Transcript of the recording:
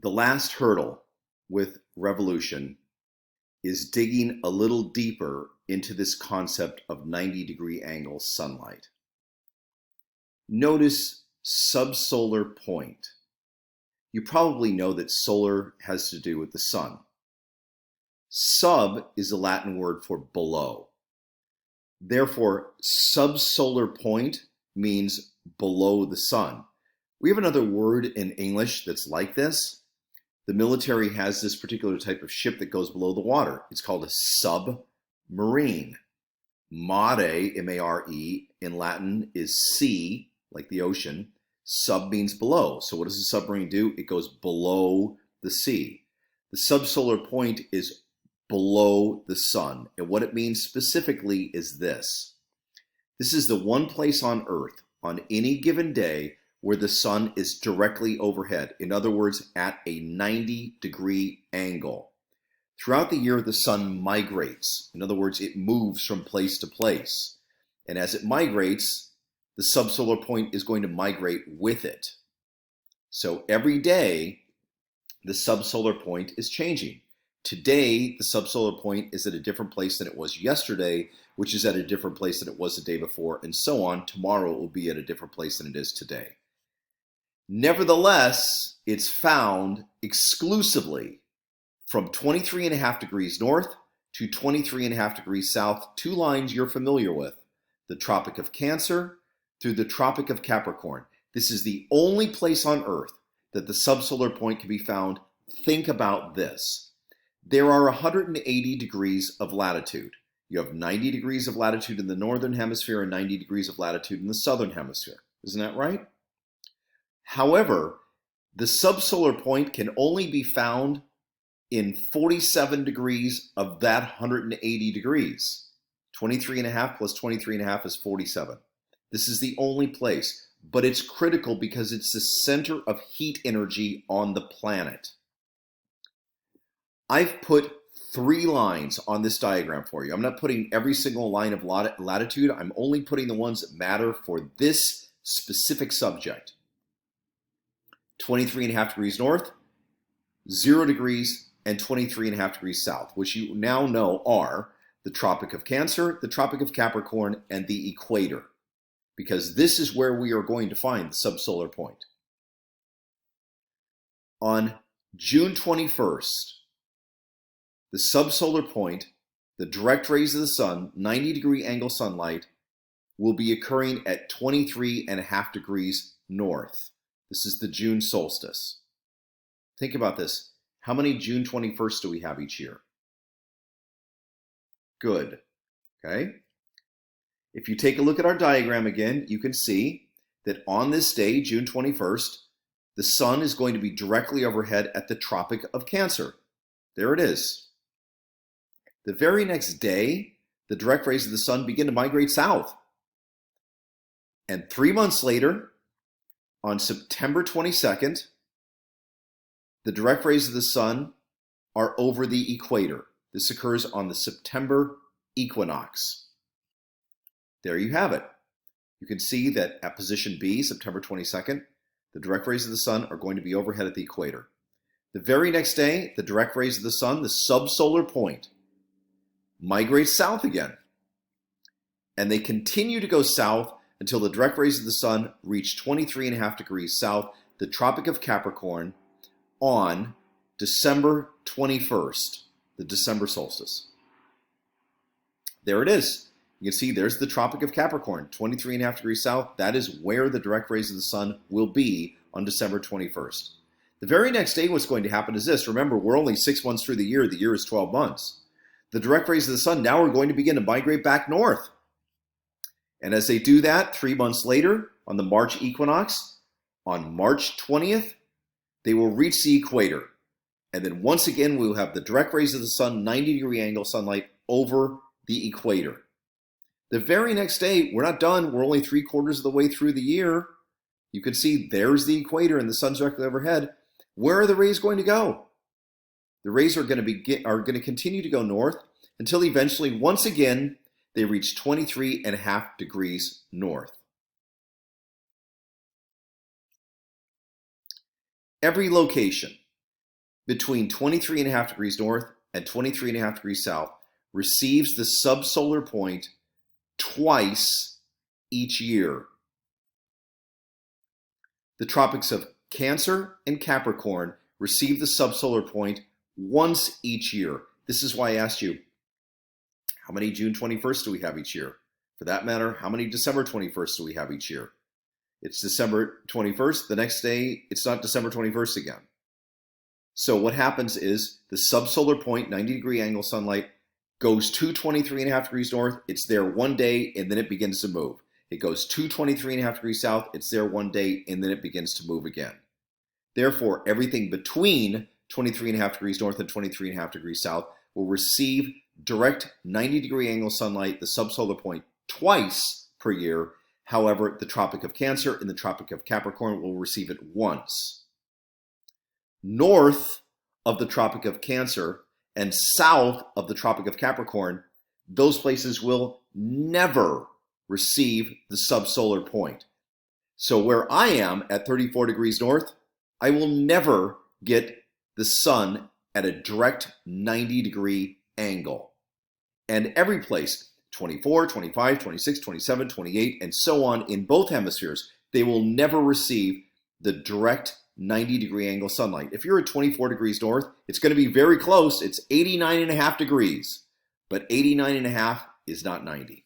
The last hurdle with revolution is digging a little deeper into this concept of 90-degree angle sunlight. Notice subsolar point. You probably know that solar has to do with the sun. Sub is a Latin word for below. Therefore, subsolar point means below the sun. We have another word in English that's like this. The military has this particular type of ship that goes below the water. It's called a submarine. Mare, M-A-R-E, in Latin is sea, like the ocean. Sub means below. So what does a submarine do? It goes below the sea. The subsolar point is below the sun. And what it means specifically is this. This is the one place on Earth on any given day where the sun is directly overhead. In other words, at a 90-degree angle. Throughout the year, the sun migrates. In other words, it moves from place to place. And as it migrates, the subsolar point is going to migrate with it. So every day, the subsolar point is changing. Today, the subsolar point is at a different place than it was yesterday, which is at a different place than it was the day before, and so on. Tomorrow, it will be at a different place than it is today. Nevertheless, it's found exclusively from 23.5 degrees north to 23.5 degrees south, two lines you're familiar with, the Tropic of Cancer through the Tropic of Capricorn. This is the only place on Earth that the subsolar point can be found. Think about this. There are 180 degrees of latitude. You have 90 degrees of latitude in the northern hemisphere and 90 degrees of latitude in the southern hemisphere. Isn't that right? However, the subsolar point can only be found in 47 degrees of that 180 degrees. 23.5 plus 23.5 is 47. This is the only place, but it's critical because it's the center of heat energy on the planet. I've put 3 lines on this diagram for you. I'm not putting every single line of latitude. I'm only putting the ones that matter for this specific subject. 23.5 degrees north, 0 degrees, and 23.5 degrees south, which you now know are the Tropic of Cancer, the Tropic of Capricorn, and the equator, because this is where we are going to find the subsolar point. On June 21st, the subsolar point, the direct rays of the sun, 90-degree angle sunlight, will be occurring at 23.5 degrees north. This is the June solstice. Think about this. How many June 21st do we have each year? Good. Okay. If you take a look at our diagram again, you can see that on this day, June 21st, the sun is going to be directly overhead at the Tropic of Cancer. There it is. The very next day, the direct rays of the sun begin to migrate south. And 3 months later, on September 22nd, the direct rays of the sun are over the equator. This occurs on the September equinox. There you have it. You can see that at position B, September 22nd, the direct rays of the sun are going to be overhead at the equator. The very next day, the direct rays of the sun, the subsolar point, migrates south again. And they continue to go south until the direct rays of the sun reach 23.5 degrees south, the Tropic of Capricorn, on December 21st, the December solstice. There it is. You can see there's the Tropic of Capricorn, 23.5 degrees south. That is where the direct rays of the sun will be on December 21st. The very next day, what's going to happen is this. Remember, we're only 6 months through the year. The year is 12 months. The direct rays of the sun now are going to begin to migrate back north. And as they do that, 3 months later, on the March equinox, on March 20th, they will reach the equator. And then once again, we will have the direct rays of the sun, 90-degree angle sunlight over the equator. The very next day, we're not done. We're only 3/4 of the way through the year. You can see there's the equator and the sun's directly overhead. Where are the rays going to go? The rays are going to continue to go north until eventually, once again, they reach 23.5 degrees north. Every location between 23.5 degrees north and 23.5 degrees south receives the subsolar point twice each year. The tropics of Cancer and Capricorn receive the subsolar point once each year. This is why I asked you, how many June 21st do we have each year? For that matter, how many December 21st do we have each year? It's December 21st. The next day, it's not December 21st again. So what happens is the subsolar point, 90-degree angle sunlight, goes to 23.5 degrees north. It's there one day, and then it begins to move. It goes to 23.5 degrees south. It's there one day, and then it begins to move again. Therefore, everything between 23.5 degrees north and 23.5 degrees south will receive direct 90-degree angle sunlight, the subsolar point, twice per year. However, the Tropic of Cancer and the Tropic of Capricorn will receive it once. North of the Tropic of Cancer and south of the Tropic of Capricorn, those places will never receive the subsolar point. So where I am at 34 degrees north, I will never get the sun at a direct 90-degree angle. And every place, 24, 25, 26, 27, 28, and so on in both hemispheres, they will never receive the direct 90-degree angle sunlight. If you're at 24 degrees north, it's going to be very close. It's 89.5 degrees, but 89.5 is not 90.